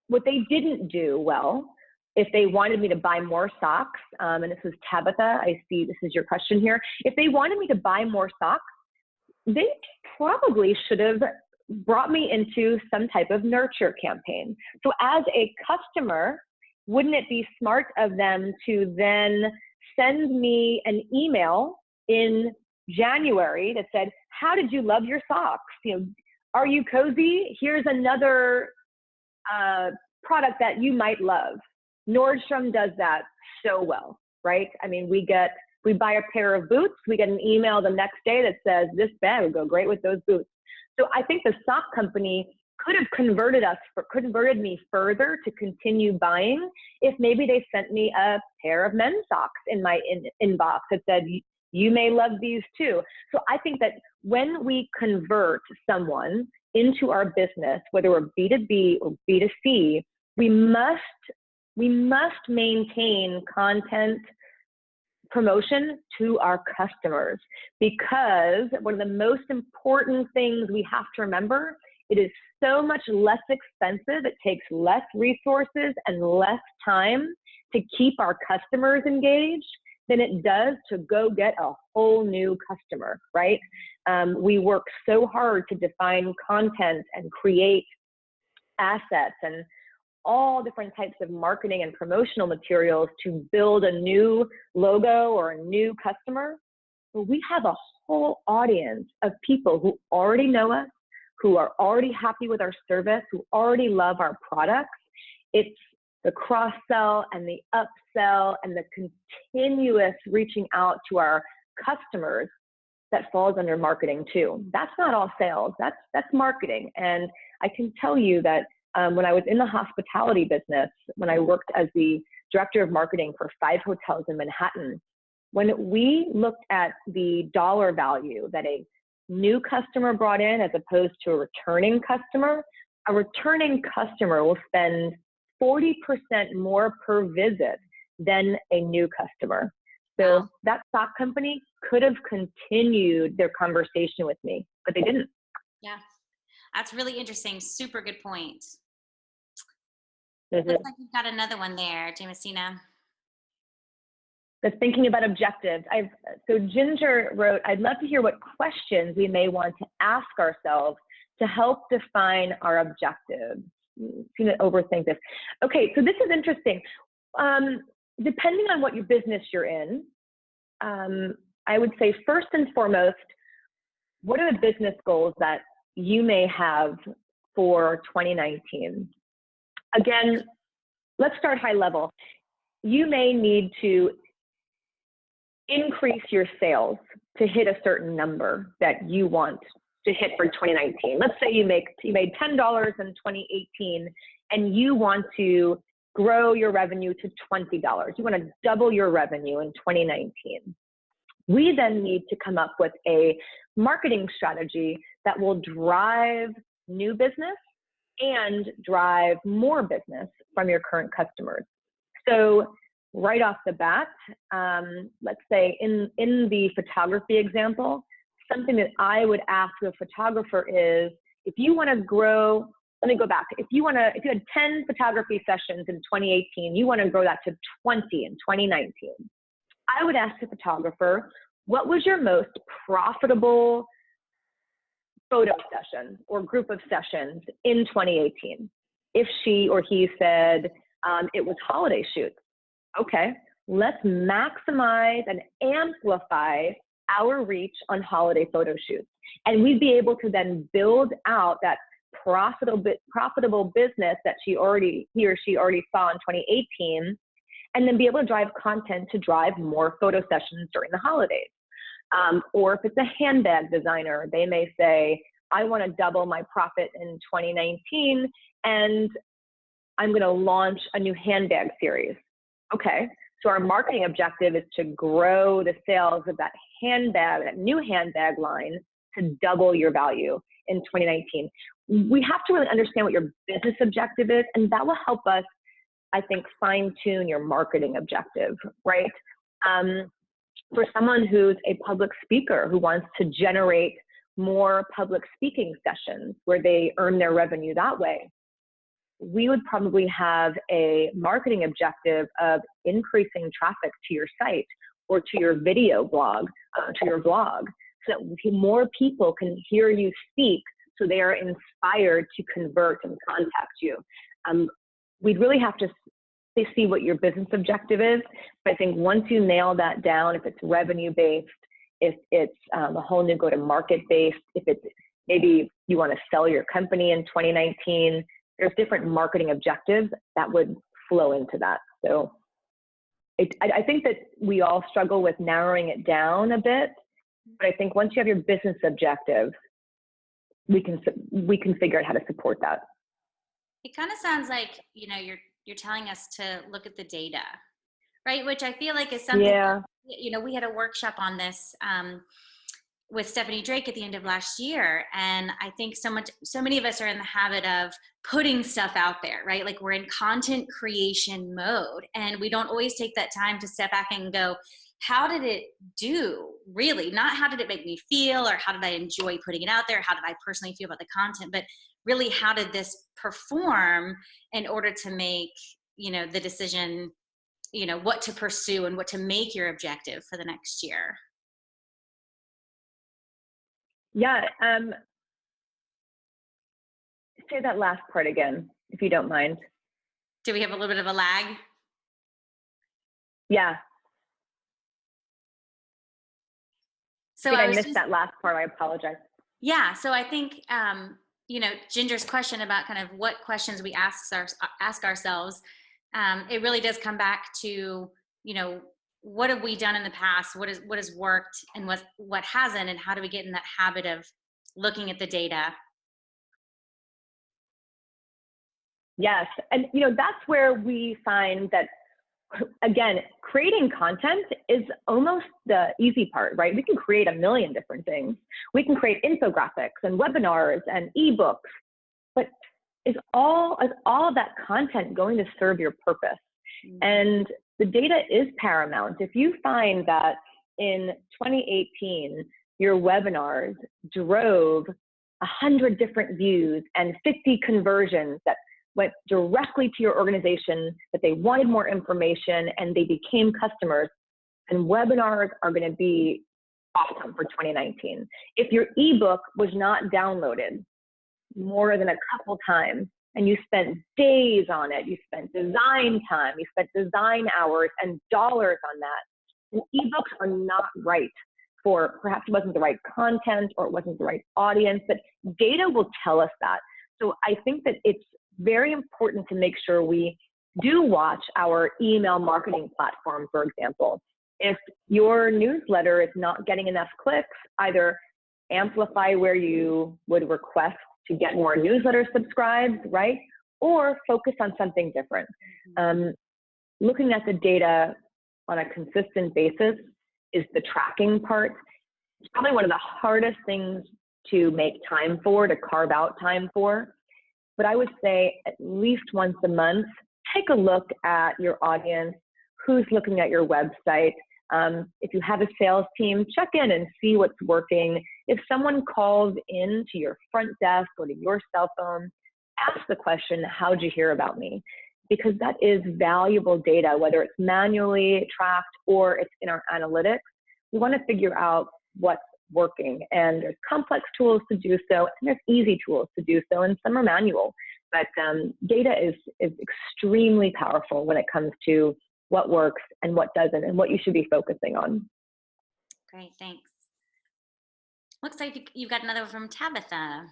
what they didn't do well, if they wanted me to buy more socks, and this is Tabitha, I see this is your question here. If they wanted me to buy more socks, they probably should have brought me into some type of nurture campaign. So as a customer, wouldn't it be smart of them to then send me an email in January that said, how did you love your socks? Are you cozy? Here's another product that you might love. Nordstrom does that so well, right? I mean, we buy a pair of boots, we get an email the next day that says this bag would go great with those boots. So I think the sock company could have converted me further to continue buying if maybe they sent me a pair of men's socks in my inbox that said, you may love these too. So I think that when we convert someone into our business, whether we're B2B or B2C, we must maintain content promotion to our customers, because one of the most important things we have to remember, it is so much less expensive, it takes less resources and less time to keep our customers engaged than it does to go get a whole new customer, right? We work so hard to define content and create assets and all different types of marketing and promotional materials to build a new logo or a new customer. But we have a whole audience of people who already know us, who are already happy with our service, who already love our products. It's the cross-sell and the upsell and the continuous reaching out to our customers that falls under marketing too. That's not all sales, that's marketing. And I can tell you that when I was in the hospitality business, when I worked as the director of marketing for 5 hotels in Manhattan, when we looked at the dollar value that a new customer brought in as opposed to a returning customer, a returning customer will spend 40% more per visit than a new customer. So that stock company could have continued their conversation with me, but they didn't. Yeah, that's really interesting. Super good point. Looks like you've got another one there, Jamessina. That's thinking about objectives. So Ginger wrote, I'd love to hear what questions we may want to ask ourselves to help define our objectives. I'm going to overthink this. Okay, so this is interesting. Depending on what your business you're in, I would say first and foremost, what are the business goals that you may have for 2019? Again, let's start high level. You may need to increase your sales to hit a certain number that you want to hit for 2019. Let's say you made $10 in 2018 and you want to grow your revenue to $20. You want to double your revenue in 2019. We then need to come up with a marketing strategy that will drive new business and drive more business from your current customers. So right off the bat, let's say in the photography example, something that I would ask a photographer is, if you want to grow, let me go back. If you had 10 photography sessions in 2018, you want to grow that to 20 in 2019. I would ask the photographer, what was your most profitable photo session or group of sessions in 2018? If she or he said it was holiday shoots, okay, let's maximize and amplify our reach on holiday photo shoots. And we'd be able to then build out that profitable business that he or she already saw in 2018, and then be able to drive content to drive more photo sessions during the holidays. Or if it's a handbag designer, they may say, I want to double my profit in 2019, and I'm going to launch a new handbag series. Okay, so our marketing objective is to grow the sales of that new handbag line to double your value in 2019. We have to really understand what your business objective is, and that will help us, I think, fine tune your marketing objective, right? For someone who's a public speaker who wants to generate more public speaking sessions where they earn their revenue that way, we would probably have a marketing objective of increasing traffic to your site or to your video blog, to your blog, so that more people can hear you speak, so they are inspired to convert and contact you. We'd really have to see what your business objective is. But I think once you nail that down, if it's revenue-based, if it's a whole new go-to-market based, if it's maybe you want to sell your company in 2019, there's different marketing objectives that would flow into that. So I think that we all struggle with narrowing it down a bit, but I think once you have your business objective, we can figure out how to support that. It kind of sounds like, you're telling us to look at the data, right? Which I feel like is something, we had a workshop on this with Stephanie Drake at the end of last year. And I think so many of us are in the habit of putting stuff out there, right? Like we're in content creation mode, and we don't always take that time to step back and go, how did it do really? Not how did it make me feel, or how did I enjoy putting it out there? How did I personally feel about the content? But really, how did this perform in order to make, the decision, what to pursue and what to make your objective for the next year? Yeah. Say that last part again, if you don't mind. Do we have a little bit of a lag? Yeah. So I missed that last part. I apologize. Yeah. So I think, Ginger's question about kind of what questions we ask ourselves, it really does come back to, what have we done in the past? What has worked and what hasn't, and how do we get in that habit of looking at the data? Yes. And, that's where we find that, again, creating content is almost the easy part, right? We can create a million different things. We can create infographics and webinars and ebooks, but is all of that content going to serve your purpose? Mm-hmm. And the data is paramount. If you find that in 2018, your webinars drove 100 different views and 50 conversions that went directly to your organization, that they wanted more information and they became customers, and webinars are going to be awesome for 2019. If your ebook was not downloaded more than a couple times and you spent days on it, you spent design time, you spent design hours and dollars on that, then ebooks are not right for, perhaps it wasn't the right content or it wasn't the right audience, but data will tell us that. So I think that it's very important to make sure we do watch our email marketing platform, for example. If your newsletter is not getting enough clicks, either amplify where you would request to get more newsletter subscribes, right? Or focus on something different. Looking at the data on a consistent basis is the tracking part. It's probably one of the hardest things to make time for, to carve out time for. But I would say at least once a month, take a look at your audience, who's looking at your website. If you have a sales team, check in and see what's working. If someone calls in to your front desk or to your cell phone, ask the question, how'd you hear about me? Because that is valuable data, whether it's manually tracked or it's in our analytics. We want to figure out what's working, and there's complex tools to do so, and there's easy tools to do so, and some are manual. But data is extremely powerful when it comes to what works and what doesn't, and what you should be focusing on. Great, thanks. Looks like you've got another one from Tabitha.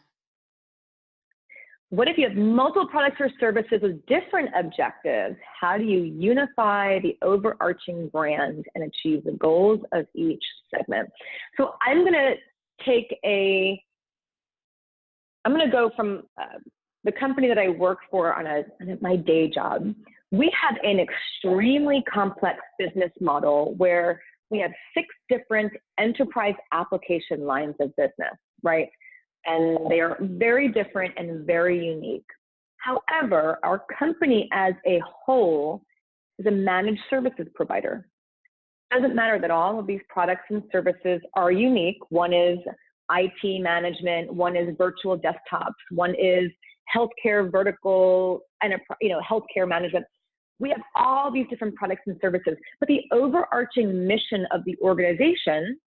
What if you have multiple products or services with different objectives? How do you unify the overarching brand and achieve the goals of each segment? So I'm going to go from the company that I work for on my day job. We have an extremely complex business model where we have 6 different enterprise application lines of business, right? And they are very different and very unique. However, our company as a whole is a managed services provider. It doesn't matter that all of these products and services are unique. One is IT management, one is virtual desktops, one is healthcare vertical, healthcare management. We have all these different products and services, but the overarching mission of the organization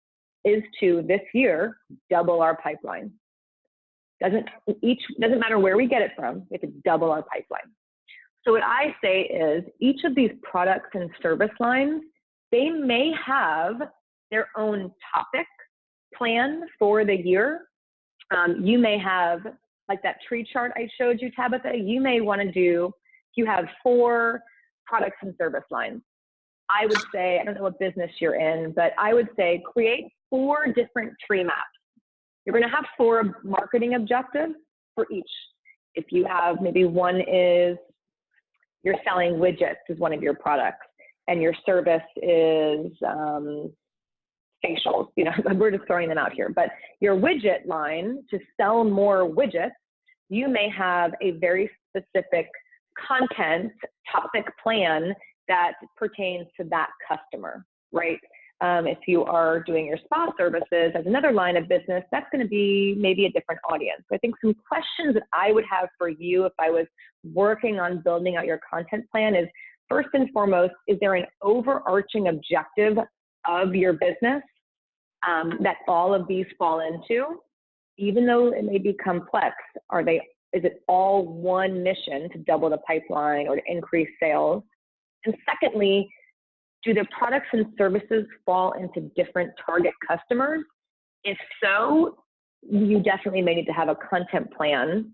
is to, this year, double our pipeline. Doesn't matter where we get it from, we have to double our pipeline. So what I say is each of these products and service lines, they may have their own topic plan for the year. You may have, like that tree chart I showed you, Tabitha, you may want to do, you have 4 products and service lines. I would say, I don't know what business you're in, but I would say create 4 different tree maps. You're going to have 4 marketing objectives for each. If you have, maybe one is you're selling widgets is one of your products, and your service is facials. We're just throwing them out here. But your widget line, to sell more widgets, you may have a very specific content topic plan that pertains to that customer, right? If you are doing your spa services as another line of business, that's going to be maybe a different audience. So I think some questions that I would have for you if I was working on building out your content plan is, first and foremost, is there an overarching objective of your business that all of these fall into? Even though it may be complex, is it all one mission to double the pipeline or to increase sales? And secondly, do the products and services fall into different target customers? If so, you definitely may need to have a content plan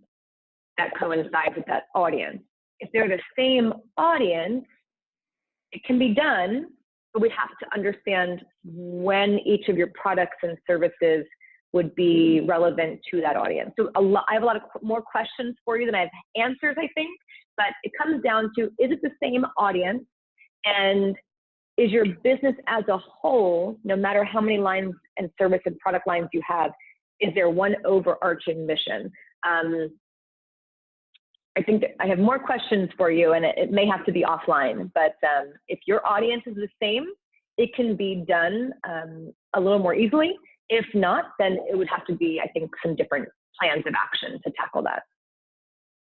that coincides with that audience. If they're the same audience, it can be done, but we have to understand when each of your products and services would be relevant to that audience. So I have a lot of more questions for you than I have answers, I think, but it comes down to, is it the same audience? And is your business as a whole, no matter how many lines and service and product lines you have, is there one overarching mission? I think that I have more questions for you, and it may have to be offline, but if your audience is the same, it can be done a little more easily. If not, then it would have to be, I think, some different plans of action to tackle that.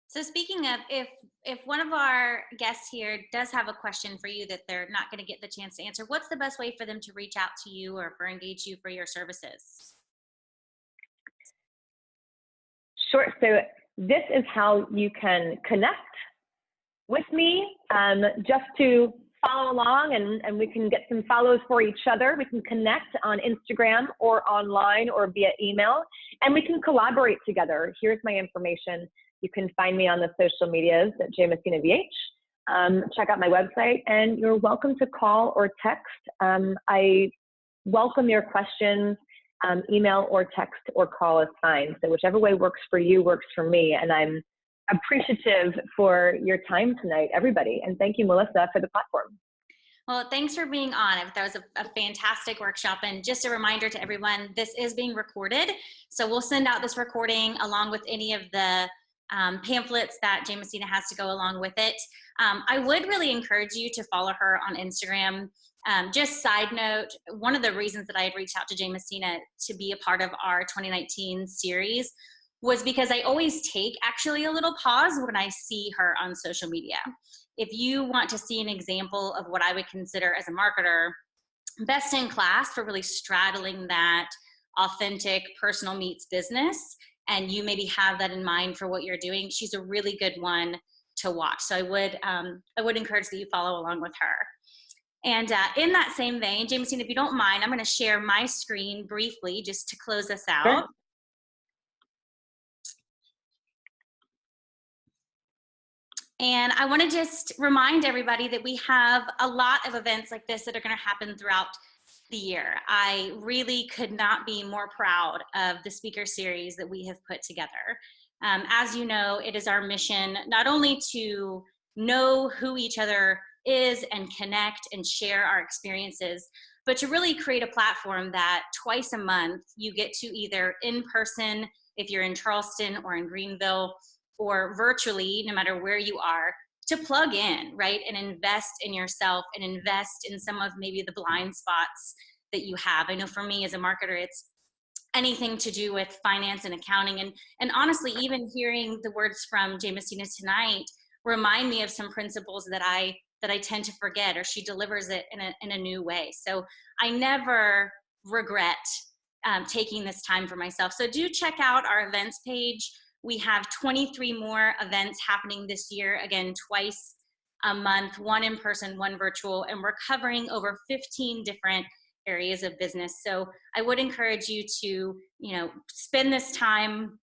So speaking of, if if one of our guests here does have a question for you that they're not going to get the chance to answer, what's the best way for them to reach out to you or for engage you for your services? Sure. So this is how you can connect with me, just to follow along, and we can get some follows for each other. We can connect on Instagram or online or via email, and we can collaborate together. Here's my information. You can find me on the social medias at Jamessina VH. Check out my website, and you're welcome to call or text. I welcome your questions. Email or text or call is fine. So whichever way works for you works for me. And I'm appreciative for your time tonight, everybody. And thank you, Melissa, for the platform. Well, thanks for being on. That was a fantastic workshop. And just a reminder to everyone, this is being recorded. So we'll send out this recording along with any of the pamphlets that Jamessina has to go along with it. I would really encourage you to follow her on Instagram. Just side note, one of the reasons that I had reached out to Jamessina to be a part of our 2019 series was because I always take actually a little pause when I see her on social media. If you want to see an example of what I would consider as a marketer, best in class for really straddling that authentic personal meets business, and you maybe have that in mind for what you're doing, she's a really good one to watch. So I would encourage that you follow along with her. And in that same vein, Jamessina, if you don't mind, I'm going to share my screen briefly just to close us out. Sure. And I want to just remind everybody that we have a lot of events like this that are going to happen throughout the year. I really could not be more proud of the speaker series that we have put together. As you know, it is our mission not only to know who each other is and connect and share our experiences, but to really create a platform that twice a month you get to either in person, if you're in Charleston or in Greenville, or virtually, no matter where you are, to plug in, right? And invest in yourself and invest in some of maybe the blind spots that you have. I know for me as a marketer, it's anything to do with finance and accounting. And honestly, even hearing the words from Jamessina tonight remind me of some principles that I tend to forget, or she delivers it in a new way. So I never regret taking this time for myself. So do check out our events page. We have 23 more events happening this year, again, twice a month, one in person, one virtual, and we're covering over 15 different areas of business. So I would encourage you to, spend this time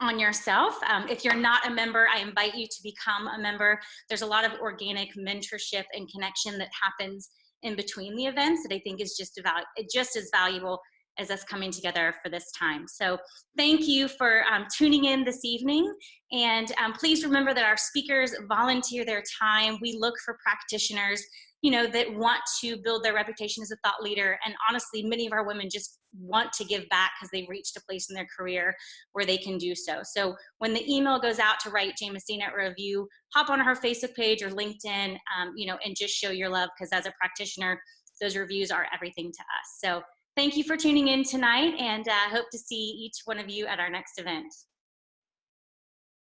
on yourself. If you're not a member, I invite you to become a member. There's a lot of organic mentorship and connection that happens in between the events that I think is just as valuable as us coming together for this time. So thank you for tuning in this evening. And please remember that our speakers volunteer their time. We look for practitioners, that want to build their reputation as a thought leader. And honestly, many of our women just want to give back because they've reached a place in their career where they can do so. So when the email goes out to write Jamessina a review, hop on her Facebook page or LinkedIn, and just show your love, because as a practitioner, those reviews are everything to us. So thank you for tuning in tonight, and hope to see each one of you at our next event.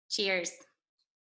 Cheers.